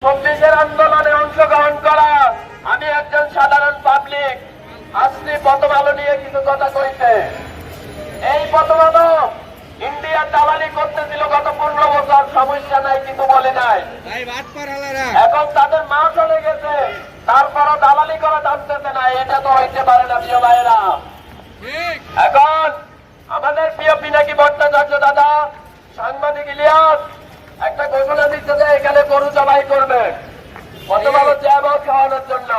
চব্বিশের আন্দোলনে অংশগ্রহণ করা আমি একজন সাধারণ পাবলিক আসছি প্রথম আলো নিয়ে কিছু কথা কইতে। এই প্রথম আলো ইন্ডিয়ার দালালি করতেছিল গত 15 বছর, সমস্যা নাই, কিছু বলে নাই। এখন তাদের মা চলে গেছে, তারপরও দালালি করা জানতেছে না। এটা তো হইতে পারে না প্রিয় ভাইরা। এখন আমাদের প্রিয় পিনাকি ভট্টাচার্য দাদা, সাংবাদিক ইলিয়াস একটা ঘোষণা দিচ্ছে যে এখানে গরু জবাই করবে প্রথম আলো জ্যাবল খাওয়ানোর জন্য।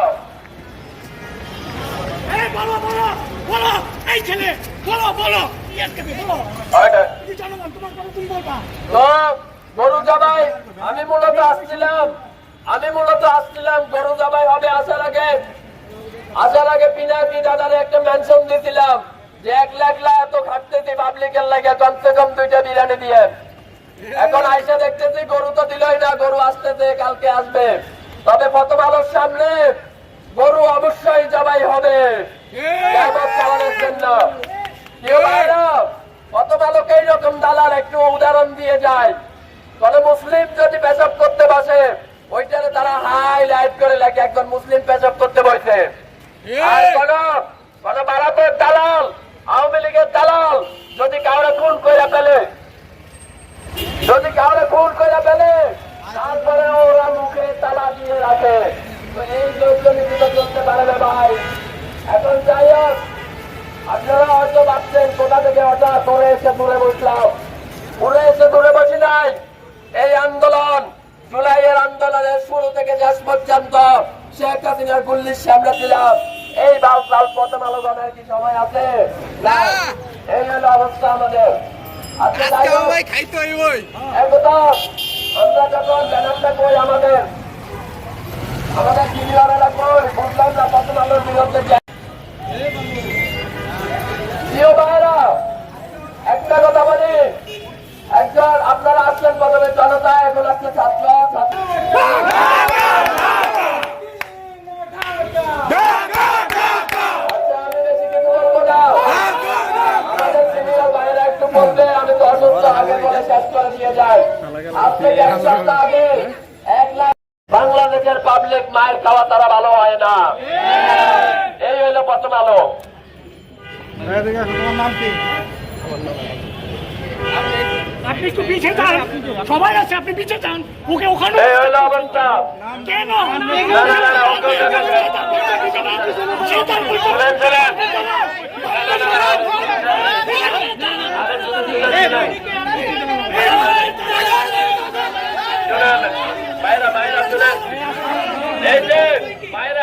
গরু জবাই আমি মূলত আসছিলাম গরু জবাই হবে আসার আগে পিনাকি দাদারে একটা মেনশন দিয়েছিলাম যে 1 লাখ এত খাটতেছি পাবলিকের লাগে, কমসে কম 2টা বিরিয়ানি দিয়ে। এখন আইসা দেখতেছি গরু তো দিলই না, গরু আসতেছে, কালকে আসবে। তবে প্রথম আলোর সামনে গরু অবশ্যই জবাই হবে খাওয়ানোর জন্য। প্রথম আলোকে এইরকম দালাল একটু উদাহরণ দিয়ে যায়। কোন মুসলিম যদি পেশাব করতে বসে ওইটারে তারা হাইলাইট করে লেখে একজন মুসলিম পেশাব করতে বসে। আর কোন ভারতের দালাল, আওয়ামী লীগের দালাল যদি কাউরে খুন করে ফেলে তারপরে ওরা মুখে তালা দিয়ে রাখে। তো এই লোকজনই চলতে পারে না ভাই। এখন যাই হোক, আপনারা হয়তো ভাবছেন কোথা থেকে হঠাৎ দূরে এসে দূরে বসলাম। দূরে বসি নাই। এই আন্দোলন জুলাইয়ের আন্দোলনের শুরু থেকে শেষ পর্যন্ত শেখ হাসিনার গুল্লির সামনে ছিলাম। এই বাল প্রথম আলো জানার কি সময় আছে? এই হলো অবস্থা আমাদের। আমরা যখন ব্যানারটা কই আমাদের সিনিয়রেরা কই বুঝলাম না প্রথম আলোর বিরুদ্ধে। প্রিয় ভাইরা, একটা কথা বলি, একজন আপনারা আসলেন প্রথমে জনতা, এখন আসলে ছাত্র। আমি বেশি কিছু বলবো না, আমাদের সিনিয়র ভাইরা একটু বলবে, আমি তো অসুস্থ, আগে বলে শেষ করে দিয়ে যাই। আজ থেকে 1 সপ্তাহ আগে 1 লাখ বাংলাদেশের পাবলিক মায়ের খাওয়া তারা ভালো হয় না। এই হইল প্রথম আলো। আপনি একটু পিছিয়ে যান, সবাই আছে, আপনি পিছিয়ে যান। ওকে ওখানে এই হইল অবস্থা। কেন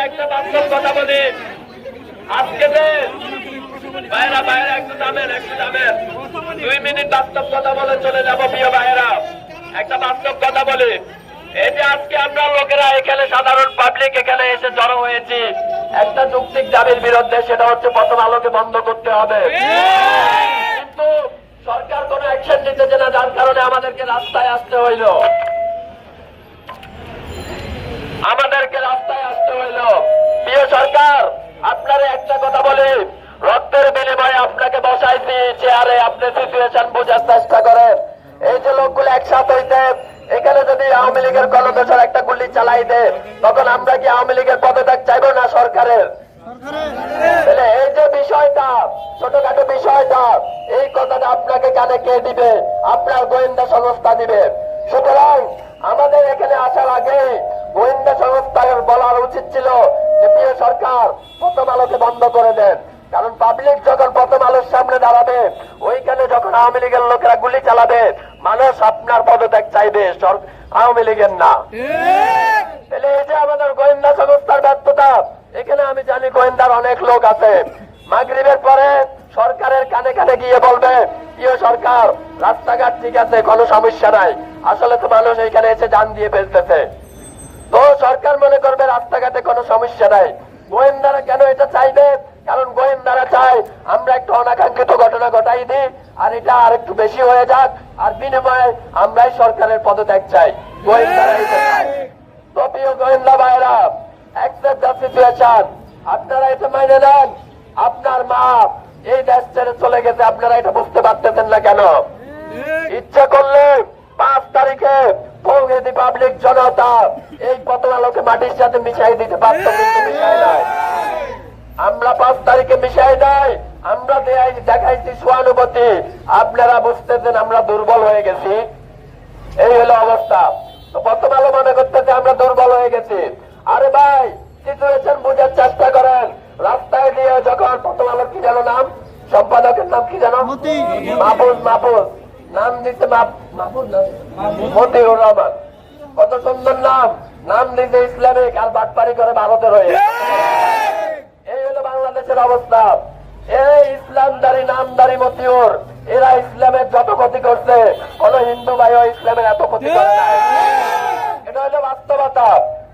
একটা বাস্তব কথা বলি আজকে যে বাইরা একটু দামের 2 মিনিট বাস্তব কথা বলে চলে যাবো প্রিয় ভাইয়েরা। একটা বাস্তব কথা বলি, এই যে আজকে আমরা লোকেরা এখানে সাধারণ পাবলিক এখানে এসে জড়ো হয়েছি একটা যৌক্তিক দাবির বিরুদ্ধে, সেটা হচ্ছে প্রথম আলোকে বন্ধ করতে হবে। কিন্তু সরকার কোন অ্যাকশন নিতেছে না, যার কারণে আমাদেরকে রাস্তায় আসতে হইল। প্রিয় সরকার, আপনারা একটা কথা বলি, রক্তের বিনিময়ে আপনাকে বসাইছি চেয়ারে, আপনি সিচুয়েশন বোঝার চেষ্টা করেন। এই যে লোকগুলো একসাথে হইতে এখানে যদি আওয়ামী লীগের কলদোষের একটা গুলি চালাই দেয়, তখন আমরা কি আওয়ামী লীগের পদত্যাগ চাইবো না সরকারের? এই যে বিষয়টা, ছোটখাটো বিষয়টা, এই কথাটা আপনাকে কানে কে দিবে? আপনার গোয়েন্দা সংস্থা দিবে। সুতরাং আমাদের এখানে আসার আগে গোয়েন্দা সংস্থার বলার উচিত ছিল যে প্রিয় সরকার প্রথম আলোকে বন্ধ করে দেন। কারণ পাবলিক যখন প্রথম আলোর সামনে দাঁড়াবে, ওইখানে যখন আওয়ামী লীগের লোকেরা গুলি চালাবে, মানুষ আপনার পদত্যাগ চাইবে, আওয়ামী লীগের না। তাহলে এই যে আমাদের গোয়েন্দা সংস্থার ব্যর্থতা, এখানে আমি জানি গোয়েন্দার অনেক লোক আছে। মাগরিবের পরে সরকারের কানে কানে গিয়ে বলবে প্রিয় সরকার রাস্তাঘাট ঠিক আছে, কোনো সমস্যা নাই, আসলে তো মানুষ এখানে এসে জান দিয়ে ফেলতেছে। তো সরকার মনে করবে রাস্তাঘাটে কোনো সমস্যা নাই। গোয়েন্দারা কেন এটা চাইবে? কারণ গোয়েন্দারা চায় আমরা একটু অনাকাঙ্ক্ষিত ঘটনা ঘটাই দিই, আর এটা আর একটু বেশি হয়ে যাক, আর বিনিময়ে আমরাই সরকারের পদত্যাগ চাই। গোয়েন্দারা এটা চায়। তো প্রিয় গোয়েন্দা ভাইরা, অ্যাকসেপ্ট দ্য সিচুয়েশন, আপনারা এটা মেনে নেন। আপনার মা এই দেশ ছেড়ে চলে গেছে, আপনারা এটা বুঝতে পারতেছেন না কেন? ইচ্ছা করলে 5 তারিখে তৌহিদি পাবলিক জনতা এই প্রথম আলোকে মাটির সাথে মিশাই দিতে পারত, কিন্তু মিশাই নাই। আমরা 5 তারিখে মিশাই নাই, আমরা দেখাইছি সহানুভূতি। আপনারা বুঝতেছেন আমরা দুর্বল হয়ে গেছি, এই হলো অবস্থা। তো প্রথম আলো মনে করতেছে আমরা দুর্বল হয়ে গেছি। আরে ভাই, সিচুয়েশন বোঝার চেষ্টা করেন। রাস্তায় দিয়ে যখন প্রথম আলোর কি যেন নাম, সম্পাদকের নাম কি যেন, মাহফুজ নাম দিতে, মতিউর রহমান, কত সুন্দর নাম দিতে ইসলামিক, আর বাটপারি করে ভারতের হয়ে। এই হলো বাংলাদেশের অবস্থা। এই ইসলামদারি নামদারি মতিউর, এরা ইসলামের যত ক্ষতি করছে, কোন হিন্দু ভাইও ইসলামের এত ক্ষতি করে নাই। এটা হলো বাস্তবতা।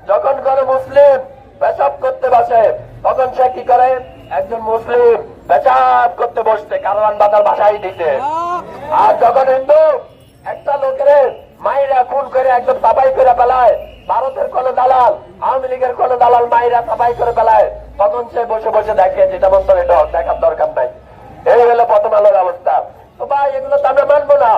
যখন কোন মুসলিম পেশাব করতে বসে, তখন সে কি করে, একজন মুসলিম পেশাব করতে বসছে কারওয়ান বাজার ভাষাই দিতে। আর যখন হিন্দু একটা লোকের মাইরা খুন করে একদম সাফাই করে ফেলায়, ভারতের কোন দালাল, আওয়ামী লীগের কোন দালাল মাইরা সাফাই করে ফেলায়, তখন সে বসে বসে দেখে যেটা মন তো এটা দেখার দরকার নাই। এই হলো প্রথম আলোর অবস্থা। তো ভাই, এগুলো তো আমরা মানবো না।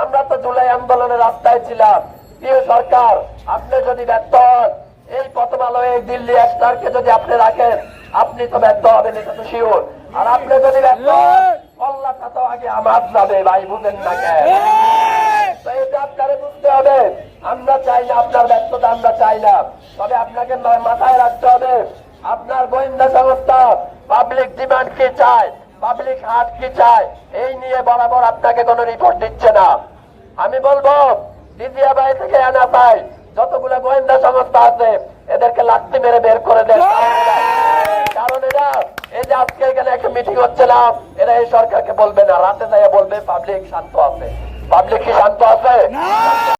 আমরা তো জুলাই আন্দোলনের রাস্তায় ছিলাম। প্রিয় সরকার, আপনি যদি ব্যর্থ হন, এই প্রথম আলো এই দিল্লি স্টারকে যদি আপনি রাখেন, আপনি তো ব্যর্থ হবেন, এটা তো শিওর। আর আপনি যদি ব্যর্থ হন, কল্লাটা তো আগে আমার যাবে ভাই, বুঝেন না কেন? তো এটা আপনারা বুঝতে হবে। আমরা চাই না আপনার ব্যর্থতা, আমরা চাই না। তবে আপনাকে মাথায় রাখতে হবে, আপনার গোয়েন্দা সংস্থা পাবলিক ডিমান্ড কি চায়, পাবলিক হার্ট কি চায়, এই নিয়ে বরাবর আপনাকে কোনো রিপোর্ট দিচ্ছে না। আমি বলবো, ডিজিএফআই থেকে এনএফআই যতগুলো গোয়েন্দা সংস্থা আছে, এদেরকে লাঠি মেরে বের করে দেন। কারণ এরা, এই যে আজকে এখানে একটা মিটিং হচ্ছে না, এরা এই সরকারকে বলবে না, রাতে যাইয়া বলবে পাবলিক শান্ত আছে। পাবলিক কি শান্ত আছে?